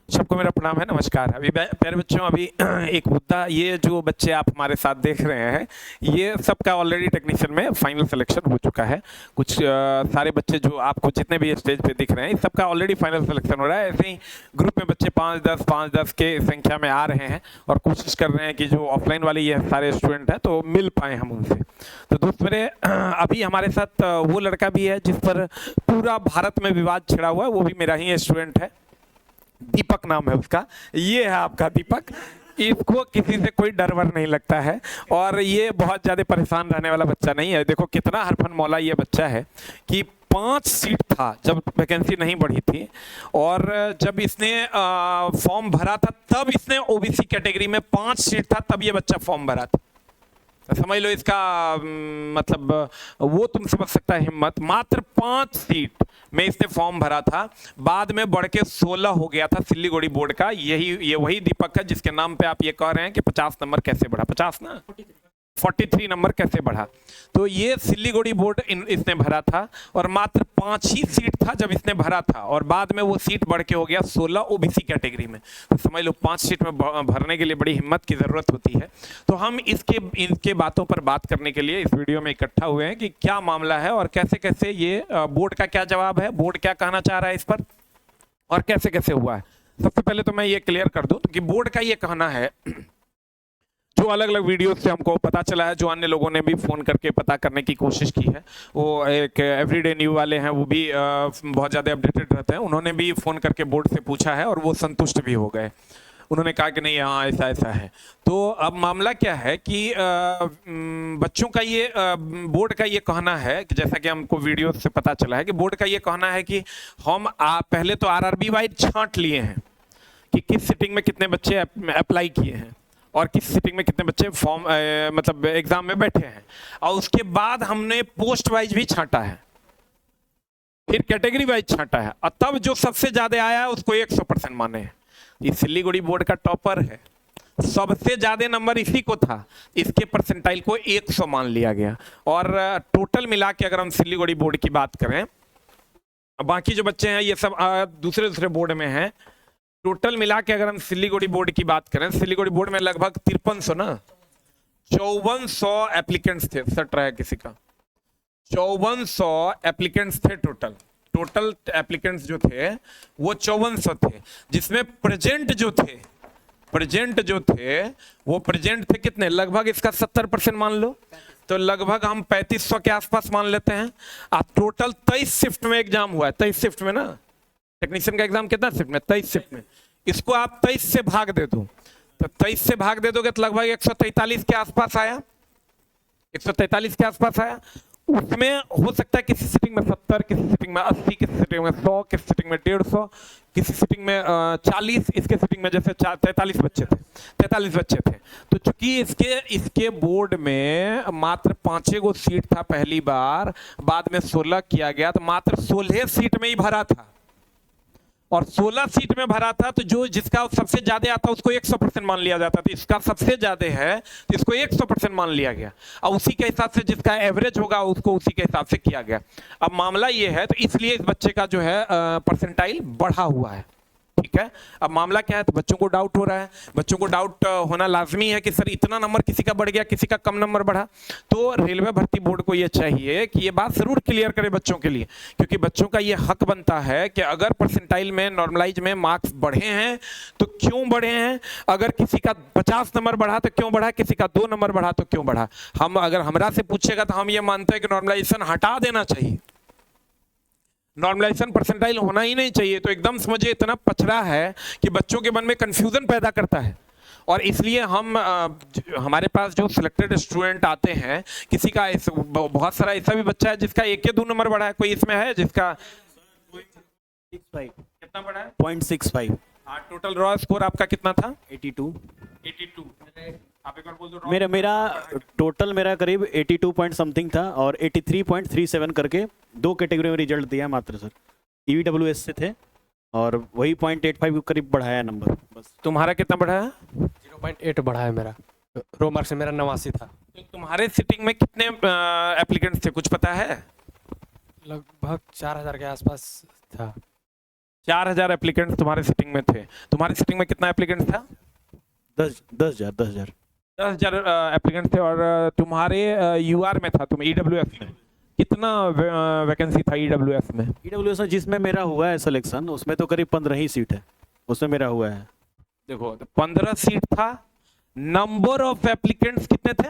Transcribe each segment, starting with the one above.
सबको मेरा प्रणाम है, नमस्कार। अभी प्यारे बच्चों, अभी एक मुद्दा, ये जो बच्चे आप हमारे साथ देख रहे हैं, ये सबका ऑलरेडी टेक्नीशियन में फाइनल सिलेक्शन हो चुका है। कुछ सारे बच्चे जो आपको जितने भी स्टेज पे दिख रहे हैं, सबका ऑलरेडी फाइनल सिलेक्शन हो रहा है। ऐसे ही ग्रुप में बच्चे 5-10 के संख्या में आ रहे हैं और कोशिश कर रहे हैं कि जो ऑफलाइन वाले ये सारे स्टूडेंट हैं तो मिल पाए हम उनसे। तो दोस्त मेरे, अभी हमारे साथ वो लड़का भी है जिस पर पूरा भारत में विवाद छिड़ा हुआ है, वो भी मेरा ही स्टूडेंट है। दीपक नाम है उसका। ये है आपका दीपक। इसको किसी से कोई डर वर नहीं लगता है और ये बहुत ज़्यादा परेशान रहने वाला बच्चा नहीं है। देखो कितना हरफन मौला ये बच्चा है कि 5 सीट था जब वैकेंसी नहीं बढ़ी थी, और जब इसने फॉर्म भरा था तब इसने ओबीसी कैटेगरी में 5 सीट था तब ये बच्चा फॉर्म भरा था। समझ लो इसका मतलब, वो तुम समझ सकता है हिम्मत। मात्र 5 सीट में इसने फॉर्म भरा था, बाद में बढ़ के 16 हो गया था सिल्लीगुड़ी बोर्ड का। ये वही दीपक है जिसके नाम पे आप ये कह रहे हैं कि 50 नंबर कैसे बढ़ा। 50 ना 43 नंबर कैसे बढ़ा। तो ये सिल्लीगुड़ी बोर्ड इसने भरा था और मात्र 5 ही सीट था जब इसने भरा था, और बाद में वो सीट बढ़ के हो गया 16 ओबीसी कैटेगरी में। तो समझ लो 5 सीट में भरने के लिए बड़ी हिम्मत की जरूरत होती है। तो हम इनके बातों पर बात करने के लिए इस वीडियो में इकट्ठा हुए हैं कि क्या मामला है और कैसे कैसे ये बोर्ड का क्या जवाब है, बोर्ड क्या कहना चाह रहा है इस पर, और कैसे कैसे हुआ है। सबसे पहले तो मैं ये क्लियर कर दूं कि बोर्ड का ये कहना है, जो अलग अलग वीडियो से हमको पता चला है, जो अन्य लोगों ने भी फ़ोन करके पता करने की कोशिश की है, वो एक एवरीडे न्यू वाले हैं, वो भी बहुत ज़्यादा अपडेटेड रहते हैं। उन्होंने भी फ़ोन करके बोर्ड से पूछा है और वो संतुष्ट भी हो गए। उन्होंने कहा कि नहीं, हाँ ऐसा ऐसा है। तो अब मामला क्या है कि बच्चों का ये बोर्ड का ये कहना है कि जैसा कि हमको वीडियो से पता चला है कि बोर्ड का ये कहना है कि हम पहले तो आरआरबी वाइज छांट लिए हैं कि किस सिटिंग में कितने बच्चे अप्लाई किए हैं और किस सिटिंग में कितने बच्चे फॉर्म मतलब एग्जाम में बैठे हैं, और उसके बाद हमने पोस्ट वाइज भी छांटा है, फिर कैटेगरी वाइज छांटा है, और तब जो सबसे ज्यादा आया है उसको 100% माने हैं। ये सिल्लीगुड़ी बोर्ड का टॉपर है, सबसे ज्यादा नंबर इसी को था, इसके परसेंटाइल को 100 मान लिया गया। और टोटल मिला के अगर हम सिल्लीगुड़ी बोर्ड की बात करें, बाकी जो बच्चे हैं ये सब दूसरे दूसरे बोर्ड में हैं, टोटल मिला के अगर हम सिल्लीगुड़ी बोर्ड की बात करें, सिल्लीगुड़ी बोर्ड में लगभग 5300 ना 5400 एप्लीकेंट्स थे। सट रहा है किसी का, 5400 एप्लीकेंट्स थे टोटल एप्लीकेंट्स जो थे वो 5400 थे, जिसमें प्रेजेंट जो थे वो प्रेजेंट थे कितने, लगभग इसका 70% मान लो, तो लगभग हम 3500 के आसपास मान लेते हैं। अब टोटल 23 शिफ्ट में एग्जाम हुआ है, 23 शिफ्ट में ना, टेक्नीशियन का एग्जाम कितना शिफ्ट में, 23 शिफ्ट में। इसको आप 23 से भाग दे दो, तो 23 से भाग दे दोगे तो लगभग 143 के आसपास आया, 143 के आसपास आया। उसमें हो सकता है किसी सिटिंग में 70, किसी सिटिंग में 80, किसी सिटिंग में 100, किसी सिटिंग में 150, किसी सिटिंग में 40, इसके सिटिंग में जैसे 43 बच्चे थे। तो चूंकि इसके बोर्ड में मात्र 5 गो सीट था पहली बार, बाद में 16 किया गया, तो मात्र 16 सीट में ही भरा था, और 16 सीट में भरा था, तो जो जिसका सबसे ज्यादा आता उसको 100% मान लिया जाता। तो इसका सबसे ज्यादा है तो इसको 100% मान लिया गया, और उसी के हिसाब से जिसका एवरेज होगा उसको उसी के हिसाब से किया गया। अब मामला ये है, तो इसलिए इस बच्चे का जो है परसेंटाइल बढ़ा हुआ है, ठीक है। अब मामला क्या है, तो बच्चों को डाउट हो रहा है, बच्चों को डाउट होना लाजमी है कि सर इतना नंबर किसी का बढ़ गया, किसी का कम नंबर बढ़ा। तो रेलवे भर्ती बोर्ड को ये चाहिए कि ये बात जरूर क्लियर करे बच्चों के लिए, क्योंकि बच्चों का ये हक बनता है कि अगर परसेंटाइल में नॉर्मलाइज में मार्क्स बढ़े हैं तो क्यों बढ़े हैं, अगर किसी का 50 नंबर बढ़ा तो क्यों बढ़ा, किसी का 2 नंबर बढ़ा तो क्यों बढ़ा। हम अगर हमरा से पूछेगा तो हम ये मानते हैं कि नॉर्मलाइजेशन हटा देना चाहिए, नॉर्मलाइजेशन परसेंटाइल होना ही नहीं चाहिए। तो एकदम समझिए इतना पचड़ा है कि बच्चों के मन में कंफ्यूजन पैदा करता है, और इसलिए हमारे पास जो सिलेक्टेड स्टूडेंट आते हैं, किसी का बहुत सारा ऐसा भी बच्चा है जिसका 1 या 2 नंबर बढ़ा है, कोई इसमें है जिसका 0.65 कितना बढ़ा है, 0.65। टोटल रॉ स्कोर आपका कितना था, 82। 82। आप एक बार बोल दो। मेरा टोटल करीब 82 पॉइंट समथिंग था, और 83.37 करके 2 कैटेगरी में रिजल्ट दिया मात्र सर। EWS से थे, और वही 0.85 के करीब बढ़ाया नंबर बस। तुम्हारा कितना बढ़ा है, 0.8 बढ़ा है मेरा, रो मार्क्स से मेरा 89 था। तो तुम्हारे सिटिंग में कितने एप्लीकेंट्स थे, कुछ पता है? लगभग 4000 के आसपास था। 4000 एप्लीकेंट्स तुम्हारे सिटिंग में थे। तुम्हारी सिटिंग में कितना एप्लीकेंट था? 10,000 10,000 एप्लीकेंट थे। और तुम्हारे यूआर में था, तुम ईडब्ल्यूएस में कितना वैकेंसी था ईडब्ल्यूएस में? EWS जिसमें मेरा हुआ है सिलेक्शन, उसमें तो करीब 15 ही सीट है, उसमें मेरा हुआ है। देखो 15 सीट था, नंबर ऑफ एप्लीकेंट्स कितने थे?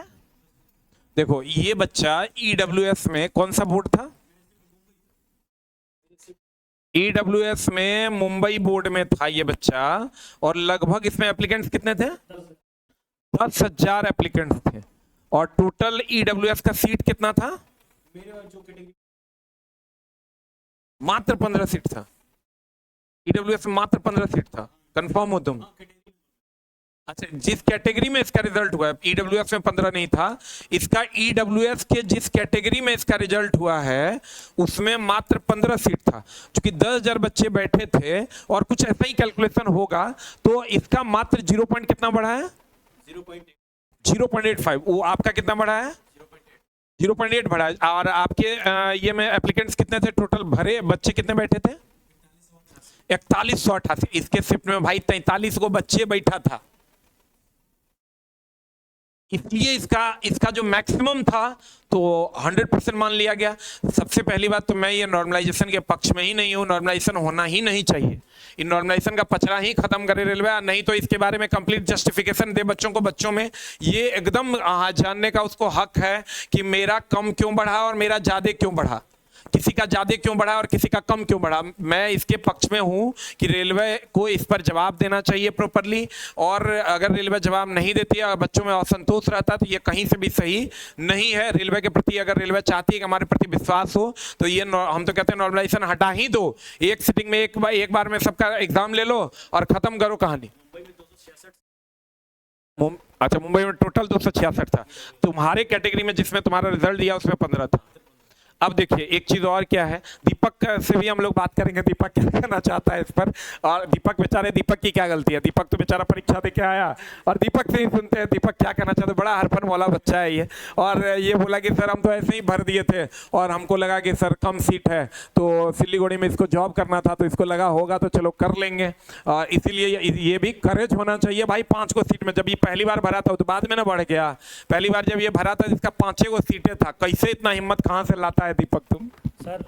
देखो ये बच्चा ईडब्ल्यूएस में कौन सा बोर्ड था? ईडब्ल्यूएस में मुंबई बोर्ड में था ये बच्चा, और लगभग इसमें एप्लीकेंट्स कितने थे? 10,000 एप्लीकेंट्स थे। और टोटल ईडब्ल्यूएस का सीट कितना था? मात्र 15 सीट था। ईडब्ल्यूएस में मात्र 15 सीट था। कंफर्म हो तुम? अच्छा, जिस कैटेगरी में इसका रिजल्ट हुआ है, ईडब्ल्यूएस में 15 नहीं था, इसका ईडब्ल्यूएस के जिस कैटेगरी में इसका रिजल्ट हुआ है उसमें मात्र 15 सीट था। क्योंकि 10,000 बच्चे बैठे थे और कुछ ऐसा ही कैलकुलेशन होगा, तो इसका मात्र 0 पॉइंट कितना बढ़ा है? 0.85। वो आपका कितना बढ़ा है? 0.8 बढ़ा है। और आपके ये में एप्लीकेंट्स कितने थे टोटल भरे? बच्चे कितने बैठे थे? 4188। इसके शिफ्ट में भाई 43 को बच्चे बैठा था, इसलिए इसका जो मैक्सिमम था तो 100% मान लिया गया। सबसे पहली बात तो मैं ये नॉर्मलाइजेशन के पक्ष में ही नहीं हूँ, नॉर्मलाइजेशन होना ही नहीं चाहिए। इन नॉर्मलाइजेशन का पचड़ा ही खत्म करे रेलवे, नहीं तो इसके बारे में कंप्लीट जस्टिफिकेशन दे बच्चों को। बच्चों में ये एकदम जानने का उसको हक है कि मेरा कम क्यों बढ़ा और मेरा ज्यादा क्यों बढ़ा, किसी का ज्यादा क्यों बढ़ा और किसी का कम क्यों बढ़ा। मैं इसके पक्ष में हूं कि रेलवे को इस पर जवाब देना चाहिए प्रॉपरली, और अगर रेलवे जवाब नहीं देती है, बच्चों में असंतोष रहता तो ये कहीं से भी सही नहीं है। रेलवे के प्रति अगर रेलवे चाहती है कि हमारे प्रति विश्वास हो तो ये हम तो कहते हैं नॉर्मलाइजेशन हटा ही दो। एक सिटिंग में एक बार में सबका एग्जाम ले लो और खत्म करो कहानी। अच्छा, मुंबई में टोटल 266 था। तुम्हारे कैटेगरी में जिसमें तुम्हारा रिजल्ट दिया उसमें 15 था। अब देखिए एक चीज और क्या है, दीपक से भी हम लोग बात करेंगे, दीपक क्या कहना चाहता है इस पर। और दीपक बेचारे, दीपक की क्या गलती है? दीपक तो बेचारा परीक्षा दे के आया, और दीपक से ही सुनते हैं दीपक क्या कहना चाहते हैं। बड़ा हरफन वाला बच्चा है ये, और ये बोला कि सर हम तो ऐसे ही भर दिए थे और हमको लगा कि सर कम सीट है तो सिलीगुड़ी में इसको जॉब करना था, तो इसको लगा होगा तो चलो कर लेंगे। इसीलिए ये भी करेज होना चाहिए भाई। 5 को सीट में जब ये पहली बार भरा था तो बाद में ना बढ़ गया, पहली बार जब ये भरा था जिसका 5 को सीटें था, कैसे इतना हिम्मत कहां से लाता है दीपक तुम? सर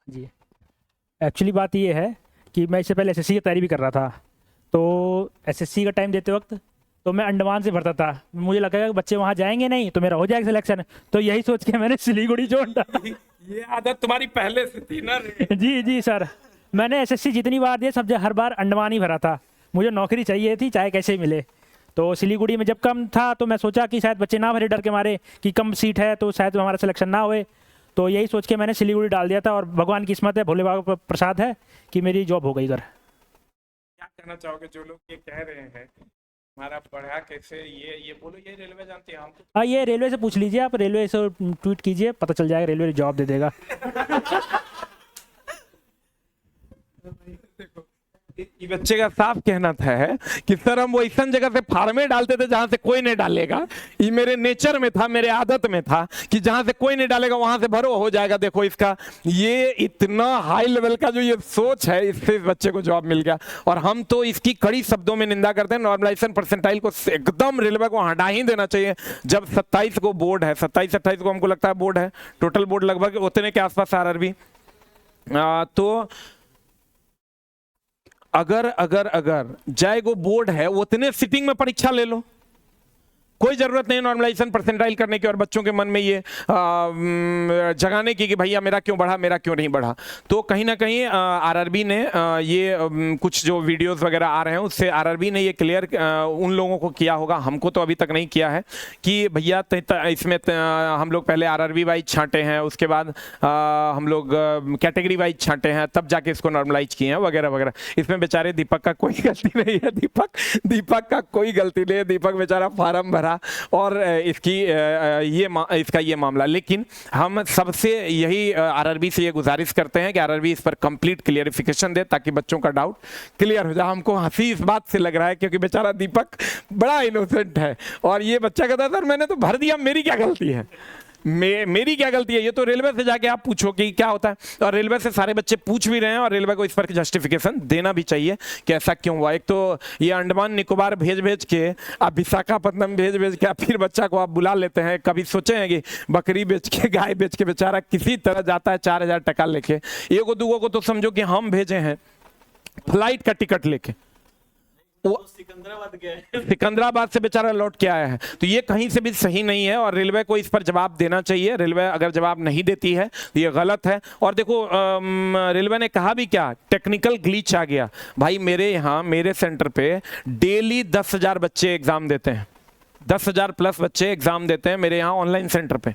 जी, एक्चुअली बात ये है कि मैं इससे पहले एसएससी की तैयारी भी कर रहा था, तो एसएससी का टाइम देते वक्त तो मैं अंडमान से भरता था। मुझे लगा कि बच्चे वहाँ जाएंगे नहीं तो मेरा हो जाएगा सिलेक्शन, तो यही सोच के मैंने सिलीगुड़ी जोड़ डाला। ये आदत तुम्हारी पहले से थी ना? जी सर, मैंने एसएससी जितनी बार दिए सब हर बार अंडमान ही भरा था। मुझे नौकरी चाहिए थी चाहे कैसे मिले, तो सिलीगुड़ी में जब कम था तो मैं सोचा कि शायद बच्चे ना भरे डर के मारे कि कम सीट है तो शायद हमारा सिलेक्शन ना होए, तो यही सोच के मैंने सिलीगुड़ी डाल दिया था। और भगवान की किस्मत है, भोले बाबा का प्रसाद है कि मेरी जॉब हो गई इधर। क्या कहना चाहोगे जो लोग ये कह रहे हैं हमारा पढ़ा कैसे? ये बोलो, ये रेलवे जानती है, हम तो। हाँ, ये रेलवे से पूछ लीजिए, आप रेलवे से ट्वीट कीजिए, पता चल जाएगा, रेलवे जॉब दे देगा। ये बच्चे का साफ कहना था है कि सर हम वो ऐसा जगह से फार्मे डालते थे जहां से कोई नहीं डालेगा। ये मेरे नेचर में था, मेरे आदत में था कि जहां से कोई नहीं डालेगा वहां से भरो, हो जाएगा। देखो इसका ये इतना हाई लेवल का जो ये सोच है, इससे इस बच्चे को जॉब मिल गया। और हम तो इसकी कड़ी शब्दों में निंदा करते हैं। नॉर्मलाइजेशन परसेंटाइल को एकदम रेलवे को हटा ही देना चाहिए। जब 27 को बोर्ड है, 27-28 को हमको लगता है बोर्ड है, टोटल बोर्ड लगभग उतने के आसपास आरआरबी। तो अगर जाएगो बोर्ड है उतने सिटिंग में परीक्षा ले लो, कोई जरूरत नहीं नॉर्मलाइजेशन परसेंटाइल करने की और बच्चों के मन में ये जगाने की कि भैया मेरा क्यों बढ़ा, मेरा क्यों नहीं बढ़ा। तो कहीं ना कहीं आरआरबी ने ये कुछ जो वीडियोस वगैरह आ रहे हैं उससे आरआरबी ने ये क्लियर उन लोगों को किया होगा, हमको तो अभी तक नहीं किया है, कि भैया इसमें हम लोग पहले आरआरबी वाइज छांटे हैं, उसके बाद हम लोग कैटेगरी वाइज छांटे हैं, तब जाके इसको नॉर्मलाइज किए हैं वगैरह वगैरह। इसमें बेचारे दीपक का कोई गलती नहीं है, दीपक का कोई गलती नहीं है। दीपक बेचारा फार्म भरा और इसका ये मामला। लेकिन हम सबसे यही आरआरबी से ये गुजारिश करते हैं कि आरआरबी इस पर कंप्लीट क्लियरिफिकेशन दे ताकि बच्चों का डाउट क्लियर हो जाए। हमको हंसी इस बात से लग रहा है क्योंकि बेचारा दीपक बड़ा इनोसेंट है और ये बच्चा कहता है सर मैंने तो भर दिया, मेरी क्या गलती है। मेरी क्या गलती है? ये तो रेलवे से जाके आप पूछो कि क्या होता है, और रेलवे से सारे बच्चे पूछ भी रहे हैं और रेलवे को इस पर जस्टिफिकेशन देना भी चाहिए कि ऐसा क्यों हुआ। एक तो ये अंडमान निकोबार भेज भेज के, आप विशाखापट्टनम भेज भेज के आप फिर बच्चा को आप बुला लेते हैं। कभी सोचे हैं कि बकरी बेच के, गाय बेच के बेचारा किसी तरह जाता है 4000 टका लेके, एगो दूगो को तो समझो कि हम भेजे हैं फ्लाइट का टिकट लेके, वो सिकंदराबाद से बेचारा लौट के आया है। तो ये कहीं से भी सही नहीं है और रेलवे को इस पर जवाब देना चाहिए। रेलवे अगर जवाब नहीं देती है तो ये गलत है। और देखो रेलवे ने कहा भी क्या, टेक्निकल ग्लिच आ गया। भाई मेरे यहाँ मेरे सेंटर पे डेली 10,000 बच्चे एग्जाम देते हैं, 10,000 प्लस बच्चे एग्जाम देते हैं मेरे यहाँ ऑनलाइन सेंटर पे।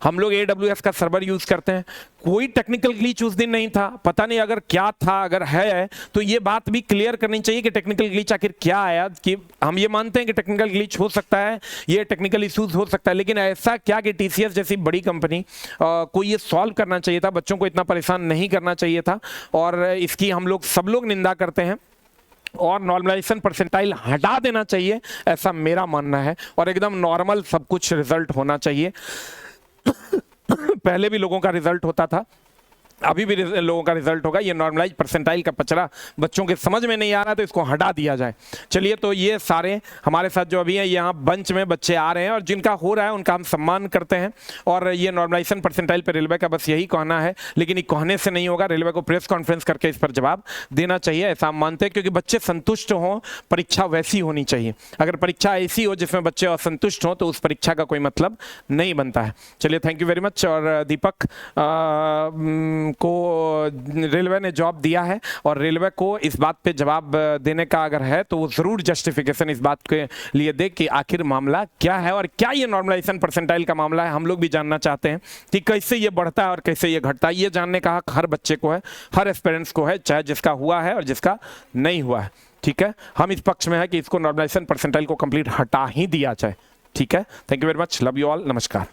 हम लोग AWS का सर्वर यूज करते हैं, कोई टेक्निकल ग्लिच उस दिन नहीं था। पता नहीं अगर क्या था, अगर है तो ये बात भी क्लियर करनी चाहिए कि टेक्निकल ग्लिच आखिर क्या आया। कि हम ये मानते हैं कि टेक्निकल ग्लिच हो सकता है, ये टेक्निकल इश्यूज हो सकता है, लेकिन ऐसा क्या कि TCS जैसी बड़ी कंपनी को ये सॉल्व करना चाहिए था, बच्चों को इतना परेशान नहीं करना चाहिए था। और इसकी हम लोग सब लोग निंदा करते हैं और नॉर्मलाइजेशन परसेंटाइल हटा देना चाहिए, ऐसा मेरा मानना है। और एकदम नॉर्मल सब कुछ रिजल्ट होना चाहिए। पहले भी लोगों का रिजल्ट होता था, अभी भी लोगों का रिजल्ट होगा। ये नॉर्मलाइज परसेंटाइल का पचड़ा बच्चों के समझ में नहीं आ रहा तो इसको हटा दिया जाए। चलिए, तो ये सारे हमारे साथ जो अभी हैं, यहाँ बंच में बच्चे आ रहे हैं और जिनका हो रहा है उनका हम सम्मान करते हैं। और ये नॉर्मलाइजेशन परसेंटाइल पर रेलवे का बस यही कहना है, लेकिन ये कहने से नहीं होगा, रेलवे को प्रेस कॉन्फ्रेंस करके इस पर जवाब देना चाहिए, ऐसा हम मानते हैं। क्योंकि बच्चे संतुष्ट हों, परीक्षा वैसी होनी चाहिए। अगर परीक्षा ऐसी हो जिसमें बच्चे असंतुष्ट हों तो उस परीक्षा का कोई मतलब नहीं बनता है। चलिए, थैंक यू वेरी मच। और दीपक को रेलवे ने जवाब दिया है और रेलवे को इस बात पे जवाब देने का अगर है तो वो जरूर जस्टिफिकेशन इस बात के लिए दे कि आखिर मामला क्या है और क्या ये नॉर्मलाइजेशन परसेंटाइल का मामला है। हम लोग भी जानना चाहते हैं कि कैसे ये बढ़ता है और कैसे ये घटता है। ये जानने का हक हर बच्चे को है, हर एस्पिरेंट्स को है, चाहे जिसका हुआ है और जिसका नहीं हुआ है। ठीक है, हम इस पक्ष में है कि इसको नॉर्मलाइजेशन परसेंटाइल को कंप्लीट हटा ही दिया जाए। ठीक है, thank you very much, love you all, नमस्कार।